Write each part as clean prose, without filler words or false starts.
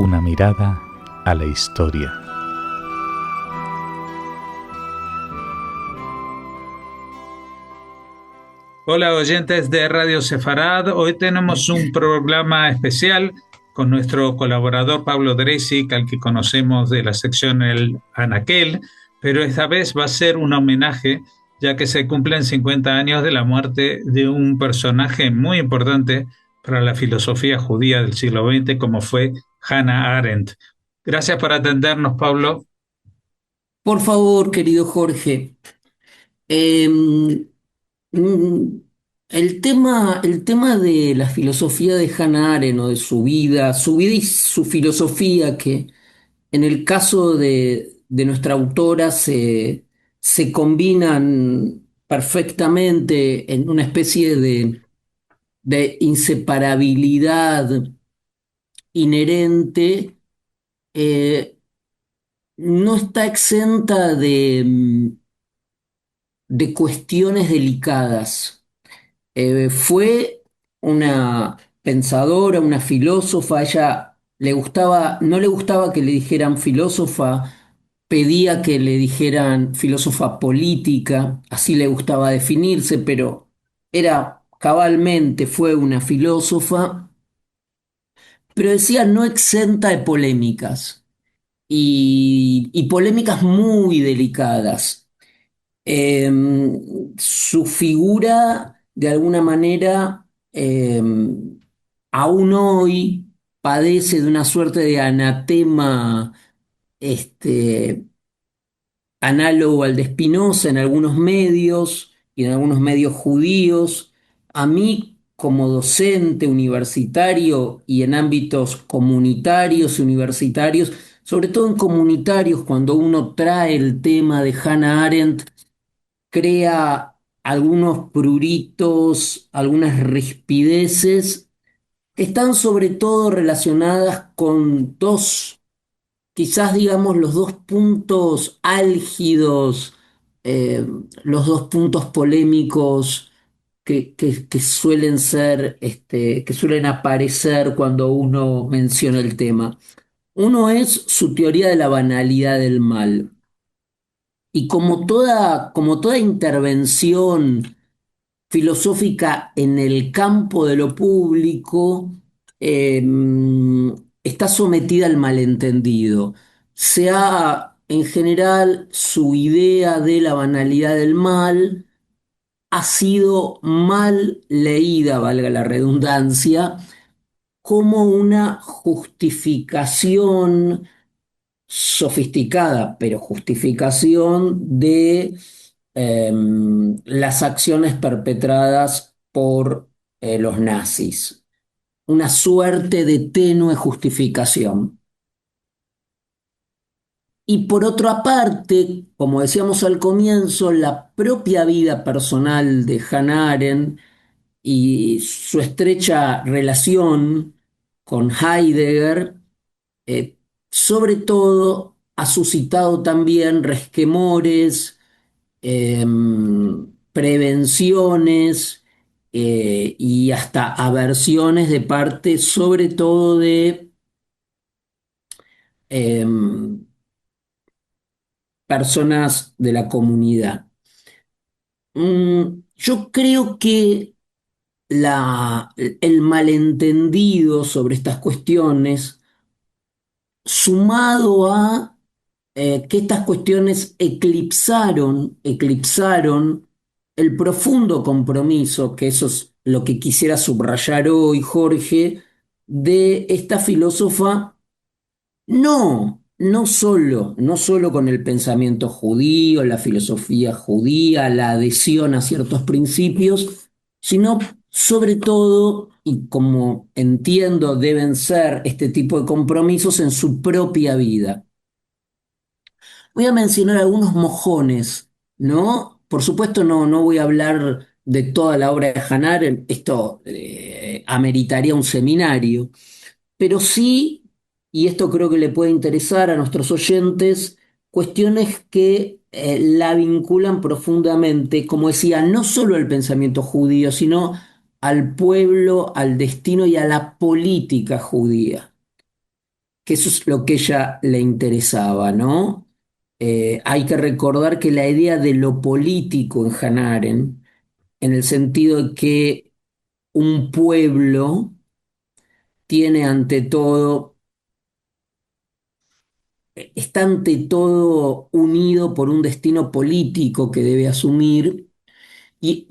Una mirada a la historia. Hola oyentes de Radio Sefarad, hoy tenemos un programa especial con nuestro colaborador Pablo Dresik, al que conocemos de la sección El Anaquel, pero esta vez va a ser un homenaje ya que se cumplen 50 años de la muerte de un personaje muy importante para la filosofía judía del siglo XX como fue Hannah Arendt. Gracias por atendernos, Pablo. Por favor, querido Jorge, em, mm, el tema de la filosofía de Hannah Arendt o de su vida y su filosofía, que en el caso de nuestra autora se combinan perfectamente en una especie de inseparabilidad inherente, eh, no está exenta de cuestiones delicadas. Fue una pensadora, una filósofa, ella no le gustaba que le dijeran filósofa, pedía que le dijeran filósofa política, así le gustaba definirse, pero era cabalmente, fue una filósofa, pero decía no exenta de polémicas y polémicas muy delicadas. Eh, Su figura, de alguna manera, aún hoy padece de una suerte de anatema, este, análogo al de Spinoza en algunos medios y en algunos medios judíos. A mí, como docente universitario y en ámbitos comunitarios y universitarios, sobre todo en comunitarios, cuando uno trae el tema de Hannah Arendt, crea algunos pruritos, algunas rispideces que están sobre todo relacionadas con quizás digamos los dos puntos álgidos, eh, los dos puntos polémicos que suelen ser, que suelen aparecer cuando uno menciona el tema. Uno es su teoría de la banalidad del mal. Y como toda intervención filosófica en el campo de lo público, eh, está sometida al malentendido. En general, su idea de la banalidad del mal ha sido mal leída, valga la redundancia, como una justificación sofisticada, pero justificación de las acciones perpetradas por los nazis. Una suerte de tenue justificación. Y por otra parte, como decíamos al comienzo, la propia vida personal de Hannah Arendt y su estrecha relación con Heidegger, eh, sobre todo ha suscitado también resquemores, eh, prevenciones, y hasta aversiones de parte, sobre todo de eh, personas de la comunidad. Yo creo que el malentendido sobre estas cuestiones, sumado a que estas cuestiones eclipsaron el profundo compromiso, que eso es lo que quisiera subrayar hoy, Jorge, de esta filósofa, no solo con el pensamiento judío, la filosofía judía, la adhesión a ciertos principios, sino sobre todo, y como entiendo deben ser este tipo de compromisos en su propia vida. Voy a mencionar algunos mojones, ¿no? Por supuesto, no voy a hablar de toda la obra de Hannah Arendt, esto ameritaría un seminario, pero sí, y esto creo que le puede interesar a nuestros oyentes, cuestiones que la vinculan profundamente, como decía, no solo al pensamiento judío, sino al pueblo, al destino y a la política judía, que eso es lo que ella le interesaba, ¿no? Hay que recordar que la idea de lo político en Hannah Arendt, en el sentido de que un pueblo tiene ante todo, está ante todo unido por un destino político que debe asumir, y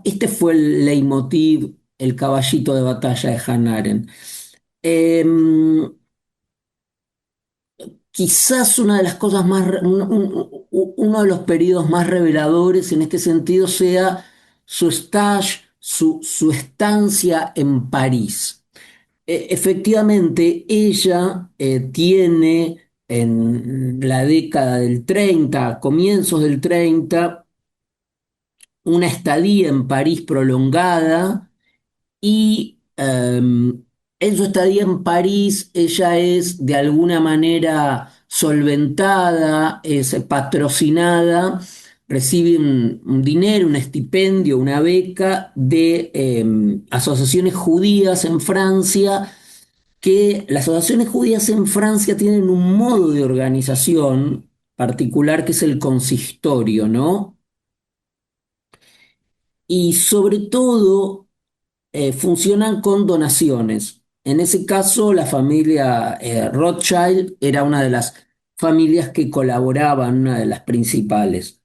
este fue el leitmotiv, el caballito de batalla de Hannah Arendt. Em, Quizás una de las cosas más, uno de los periodos más reveladores en este sentido sea su stage, su estancia en París. Efectivamente, ella tiene en la década del 30, comienzos del 30, una estadía en París prolongada y en su estadía en París ella es de alguna manera solventada, es patrocinada, recibe un dinero, un estipendio, una beca de asociaciones judías en Francia, que las asociaciones judías en Francia tienen un modo de organización particular que es el consistorio, ¿no? Y sobre todo funcionan con donaciones. En ese caso, la familia Rothschild era una de las familias que colaboraban, una de las principales,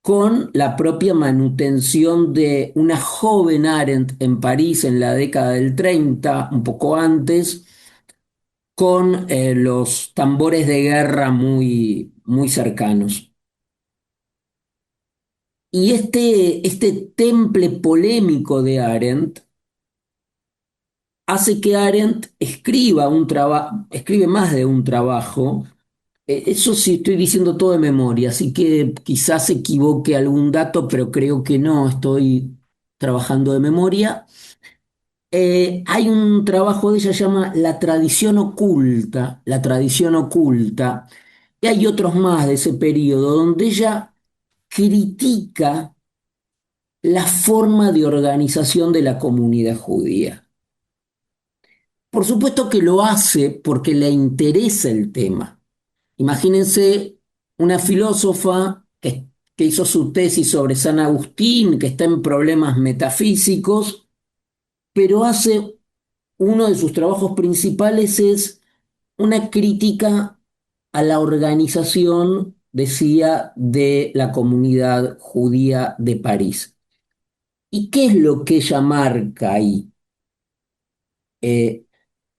con la propia manutención de una joven Arendt en París en la década del 30, un poco antes, con los tambores de guerra muy, muy cercanos. Y este temple polémico de Arendt hace que Arendt escriba escribe más de un trabajo. Eso sí estoy diciendo todo de memoria, así que quizás se equivoque algún dato, pero creo que no, estoy trabajando de memoria. Hay un trabajo de ella que se llama La tradición oculta, y hay otros más de ese periodo donde ella critica la forma de organización de la comunidad judía. Por supuesto que lo hace porque le interesa el tema. Imagínense una filósofa que hizo su tesis sobre San Agustín, que está en problemas metafísicos, pero hace uno de sus trabajos principales es una crítica a la organización, decía, de la comunidad judía de París. ¿Y qué es lo que ella marca ahí? Eh,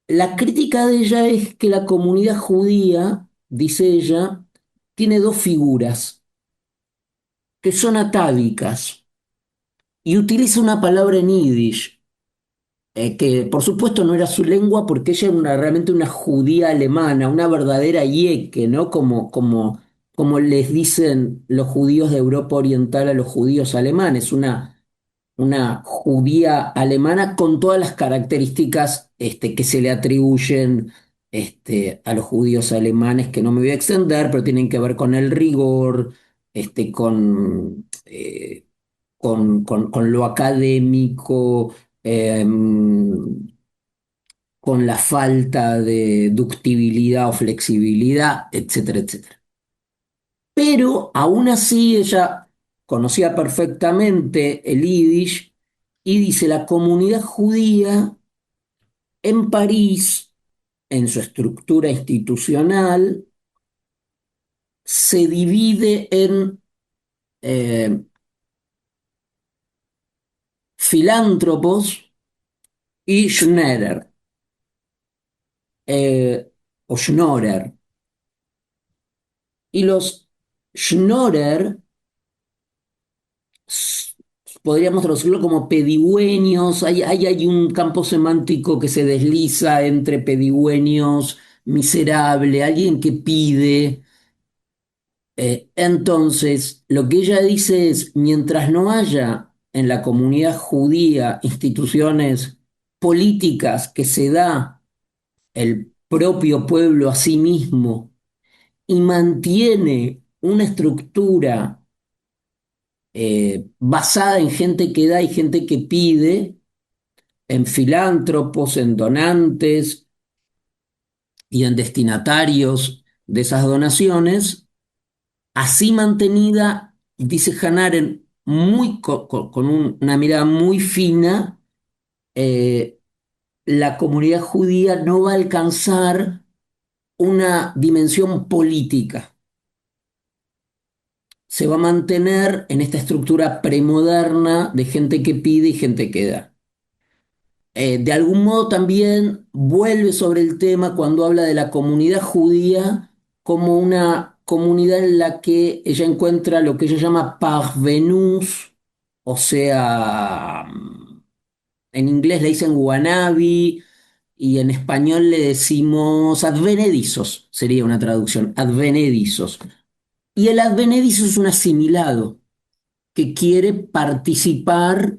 La crítica de ella es que la comunidad judía, dice ella, tiene dos figuras que son atávicas y utiliza una palabra en yiddish, que por supuesto no era su lengua porque ella era realmente una judía alemana, una verdadera yeke, ¿no? Como les dicen los judíos de Europa Oriental a los judíos alemanes, una judía alemana con todas las características que se le atribuyen a los judíos alemanes, que no me voy a extender, pero tienen que ver con el rigor, con lo académico, eh, con la falta de ductibilidad o flexibilidad, etcétera, etcétera. Pero aún así ella conocía perfectamente el yiddish y dice, la comunidad judía en París, en su estructura institucional, se divide en eh, filántropos y Schnerer, o Schnorrer. Y los Schnorrer podríamos traducirlo como pedigüeños, hay un campo semántico que se desliza entre pedigüeños, miserable, alguien que pide. Entonces, lo que ella dice es, mientras no haya en la comunidad judía instituciones políticas que se da el propio pueblo a sí mismo y mantiene una estructura basada en gente que da y gente que pide, en filántropos, en donantes, y en destinatarios de esas donaciones. Así mantenida, dice Hannah Arendt, con una mirada muy fina, eh, la comunidad judía no va a alcanzar una dimensión política. Se va a mantener en esta estructura premoderna de gente que pide y gente que da. De algún modo también vuelve sobre el tema cuando habla de la comunidad judía como una comunidad en la que ella encuentra lo que ella llama parvenus, o sea, en inglés le dicen wannabe y en español le decimos advenedizos, sería una traducción, advenedizos. Y el advenedizo es un asimilado que quiere participar,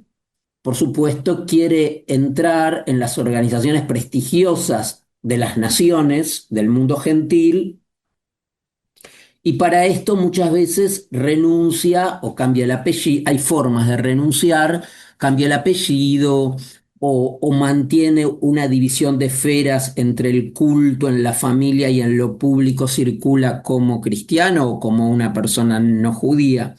por supuesto, quiere entrar en las organizaciones prestigiosas de las naciones, del mundo gentil, y para esto muchas veces renuncia o cambia el apellido. Hay formas de renunciar, cambia el apellido o mantiene una división de esferas entre el culto en la familia y en lo público circula como cristiano o como una persona no judía.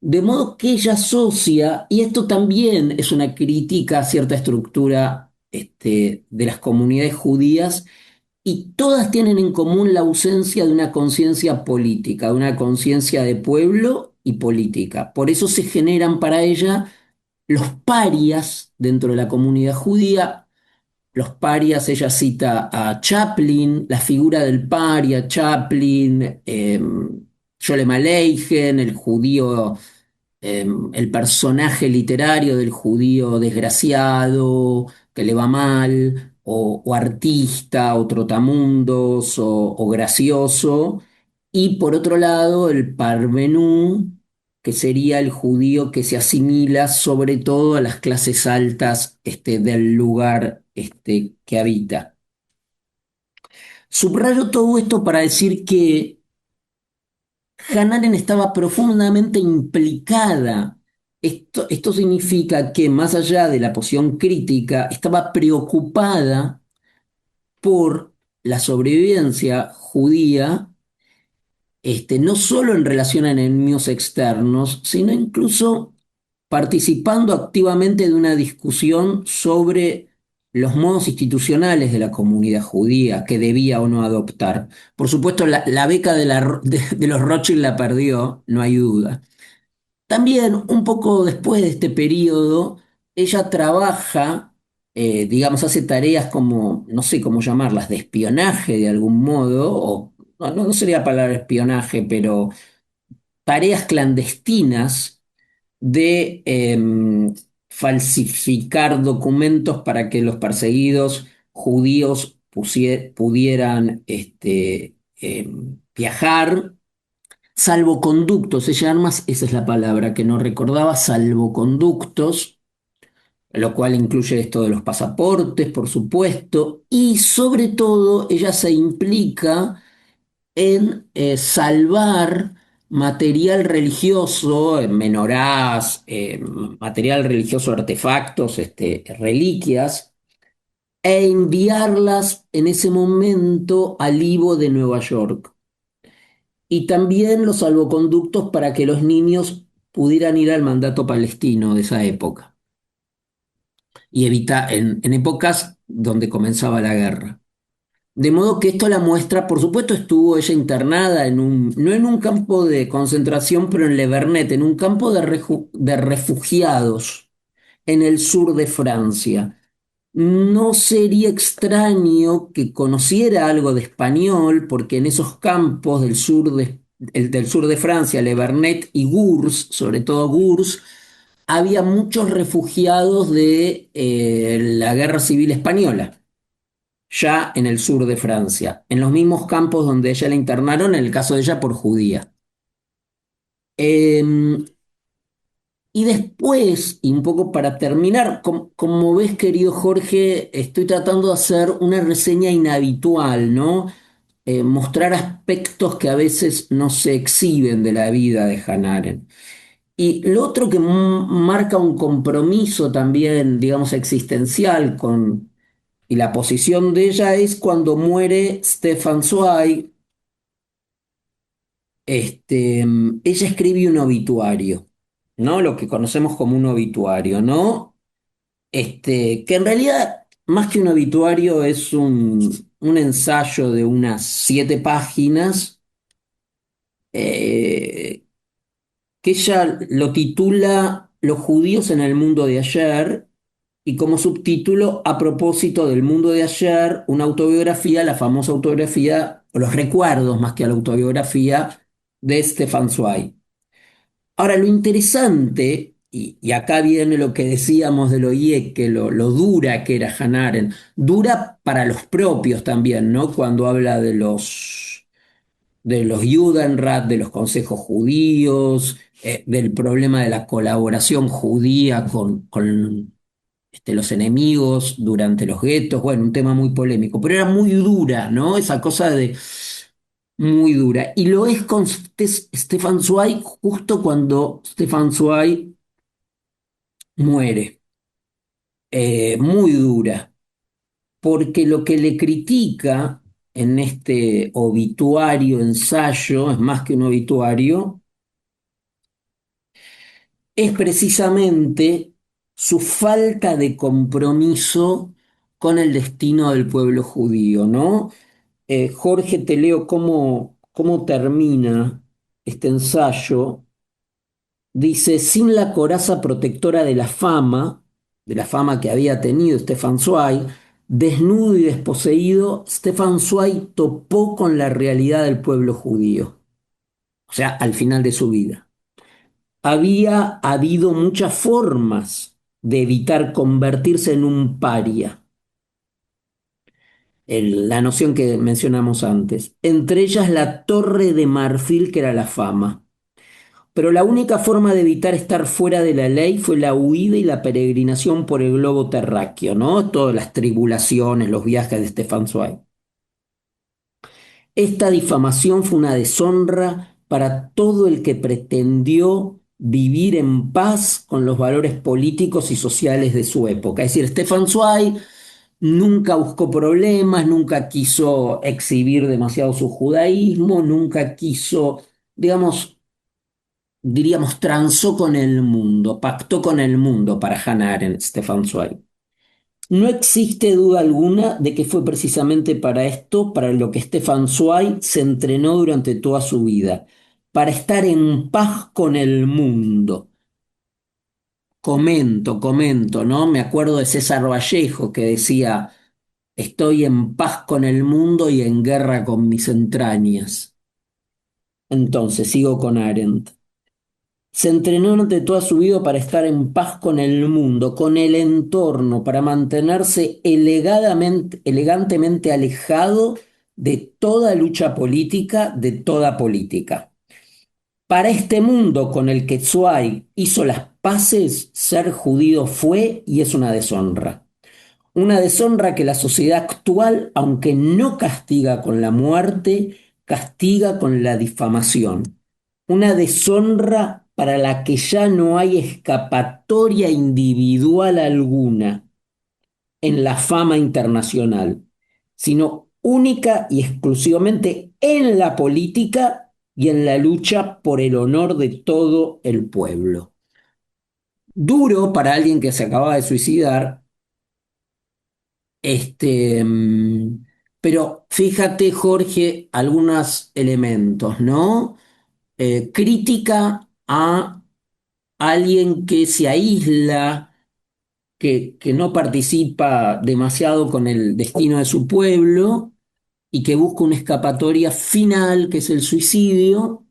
De modo que ella asocia, y esto también es una crítica a cierta estructura de las comunidades judías, y todas tienen en común la ausencia de una conciencia política, de una conciencia de pueblo y política. Por eso se generan para ella los parias dentro de la comunidad judía. Los parias, ella cita a Chaplin, la figura del paria, Chaplin, Sholem Aleichem, el judío, el personaje literario del judío desgraciado, que le va mal, o artista, o trotamundos, o gracioso, y por otro lado el parvenú, que sería el judío que se asimila sobre todo a las clases altas del lugar que habita. Subrayo todo esto para decir que Hannah Arendt estaba profundamente implicada. Esto significa que más allá de la posición crítica, estaba preocupada por la sobrevivencia judía, no solo en relación a enemigos externos, sino incluso participando activamente de una discusión sobre los modos institucionales de la comunidad judía que debía o no adoptar. Por supuesto, la beca de los Rothschild la perdió, no hay duda. También, un poco después de este periodo, ella trabaja, digamos, hace tareas como, no sé cómo llamarlas, de espionaje de algún modo, o no sería palabra espionaje, pero tareas clandestinas de falsificar documentos para que los perseguidos judíos pudieran viajar. Salvoconductos, ella armas, esa es la palabra que no recordaba, salvoconductos, lo cual incluye esto de los pasaportes, por supuesto, y sobre todo ella se implica en salvar material religioso, menorás, material religioso, artefactos, reliquias, e enviarlas en ese momento al IVO de Nueva York. Y también los salvoconductos para que los niños pudieran ir al mandato palestino de esa época y evitar en épocas donde comenzaba la guerra. De modo que esto la muestra, por supuesto, estuvo ella internada no en un campo de concentración, pero en Le Vernet, en un campo de refugiados en el sur de Francia. No sería extraño que conociera algo de español, porque en esos campos del sur de Francia, Le Vernet y Gurs, sobre todo Gurs, había muchos refugiados de la Guerra Civil Española, ya en el sur de Francia, en los mismos campos donde ella la internaron, en el caso de ella por judía. Eh, y después, y un poco para terminar, como ves, querido Jorge, estoy tratando de hacer una reseña inhabitual, ¿no? Mostrar aspectos que a veces no se exhiben de la vida de Hannah Arendt. Y lo otro que marca un compromiso también, digamos, existencial con Y la posición de ella es cuando muere Stefan Zweig, ella escribe un obituario, ¿no? Lo que conocemos como un obituario, ¿no? Que en realidad, más que un obituario, es un ensayo de unas 7 páginas, eh, que ella lo titula Los judíos en el mundo de ayer, y como subtítulo, a propósito del mundo de ayer, una autobiografía, la famosa autobiografía, o los recuerdos más que la autobiografía, de Stefan Zweig. Ahora, lo interesante, y acá viene lo que decíamos de lo IEC, lo dura que era Hannah Arendt, dura para los propios también, ¿no? Cuando habla de los Judenrat, de los consejos judíos, del problema de la colaboración judía con los enemigos durante los guetos, bueno, un tema muy polémico, pero era muy dura, ¿no? Esa cosa de muy dura. Y lo es con Stefan Zweig justo cuando Stefan Zweig muere. Muy dura, porque lo que le critica en este obituario, ensayo, es más que un obituario, es precisamente su falta de compromiso con el destino del pueblo judío, ¿no? Jorge, te leo cómo termina este ensayo. Dice, sin la coraza protectora de la fama que había tenido Stefan Zweig, desnudo y desposeído, Stefan Zweig topó con la realidad del pueblo judío, o sea, al final de su vida. Había habido muchas formas de evitar convertirse en un paria, la noción que mencionamos antes, entre ellas la torre de marfil que era la fama. Pero la única forma de evitar estar fuera de la ley fue la huida y la peregrinación por el globo terráqueo, ¿no? Todas las tribulaciones, los viajes de Stefan Zweig. Esta difamación fue una deshonra para todo el que pretendió vivir en paz con los valores políticos y sociales de su época. Es decir, Stefan Zweig nunca buscó problemas, nunca quiso exhibir demasiado su judaísmo, nunca quiso, digamos, diríamos, transó con el mundo, pactó con el mundo para Hannah Arendt, Stefan Zweig. No existe duda alguna de que fue precisamente para esto, para lo que Stefan Zweig se entrenó durante toda su vida, para estar en paz con el mundo. Comento, ¿no? Me acuerdo de César Vallejo que decía, estoy en paz con el mundo y en guerra con mis entrañas. Entonces, sigo con Arendt. Se entrenó durante toda su vida para estar en paz con el mundo, con el entorno, para mantenerse elegantemente alejado de toda lucha política, de toda política. Para este mundo con el que Zweig hizo las paces, ser judío fue y es una deshonra. Una deshonra que la sociedad actual, aunque no castiga con la muerte, castiga con la difamación. Una deshonra para la que ya no hay escapatoria individual alguna en la fama internacional, sino única y exclusivamente en la política y en la lucha por el honor de todo el pueblo. Duro para alguien que se acaba de suicidar, este, mm, pero fíjate, Jorge, algunos elementos, ¿no? Crítica a alguien que se aísla, que no participa demasiado con el destino de su pueblo y que busca una escapatoria final, que es el suicidio,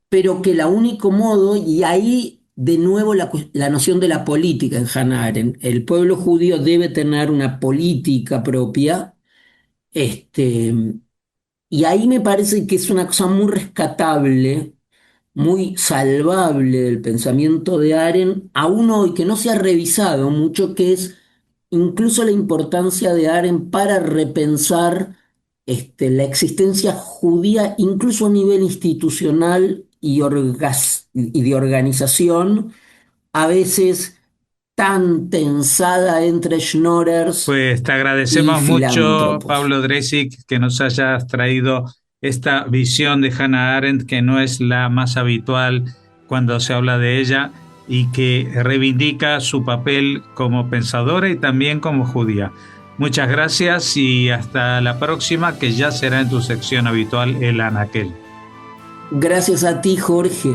pero que el único modo, y ahí de nuevo la noción de la política en Hannah Arendt, el pueblo judío debe tener una política propia, este, y ahí me parece que es una cosa muy rescatable, muy salvable del pensamiento de Arendt, aún hoy que no se ha revisado mucho, que es incluso la importancia de Arendt para repensar la existencia judía, incluso a nivel institucional y de organización, a veces tan tensada entre schnorrers Pues te y agradecemos mucho, filántropos. Pablo Dresig, que nos hayas traído esta visión de Hannah Arendt, que no es la más habitual cuando se habla de ella y que reivindica su papel como pensadora y también como judía. Muchas gracias y hasta la próxima, que ya será en tu sección habitual, el Anaquel. Gracias a ti, Jorge.